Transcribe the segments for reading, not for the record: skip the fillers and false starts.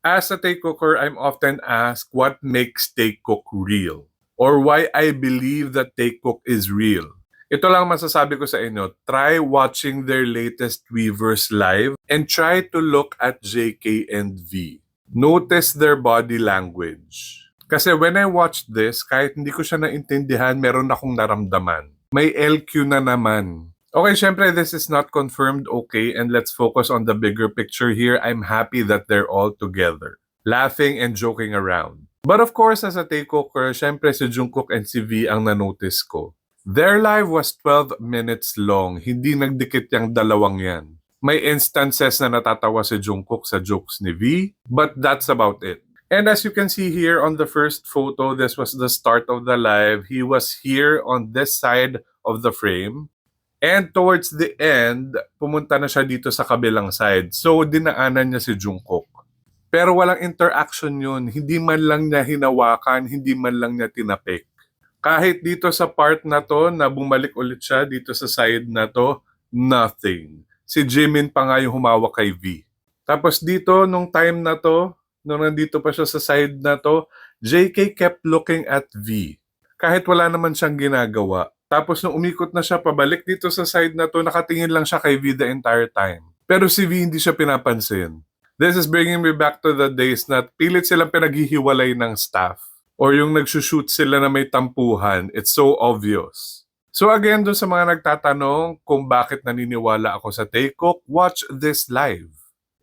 As a Tay cooker, I'm often asked what makes Tay cook real or why I believe that Tay cook is real. Ito lang masasabi ko sa inyo, try watching their latest Weavers live and try to look at JK and V. Notice their body language. Kasi when I watched this, kahit hindi ko siya naintindihan, meron akong naramdaman. May LQ na naman. Okay, syempre, this is not confirmed, okay, and let's focus on the bigger picture here. I'm happy that they're all together, laughing and joking around. But of course, as a Tay cooker, syempre si Jungkook and si V ang nanotice ko. Their live was 12 minutes long. Hindi nagdikit yung dalawang yan. May instances na natatawa si Jungkook sa jokes ni V, but that's about it. And as you can see here on the first photo, this was the start of the live. He was here on this side of the frame. And towards the end, pumunta na siya dito sa kabilang side. So, dinaanan niya si Jungkook. Pero walang interaction yun. Hindi man lang niya hinawakan, hindi man lang niya tinapik. Kahit dito sa part na to, na bumalik ulit siya dito sa side na to, nothing. Si Jimin pa nga yung humawak kay V. Tapos dito, nung time na to, nung nandito pa siya sa side na to, JK kept looking at V. Kahit wala naman siyang ginagawa. Tapos nung umikot na siya pabalik dito sa side na to, nakatingin lang siya kay V the entire time. Pero si V hindi siya pinapansin. This is bringing me back to the days na pilit silang pinaghihiwalay ng staff. Or yung nagsushoot sila na may tampuhan. It's so obvious. So again, doon sa mga nagtatanong kung bakit naniniwala ako sa Tay cook, watch this live.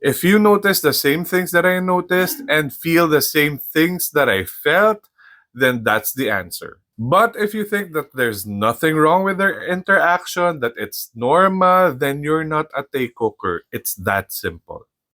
If you notice the same things that I noticed and feel the same things that I felt, then that's the answer. But if you think that there's nothing wrong with their interaction, that it's normal, then you're not a Tay cooker. It's that simple.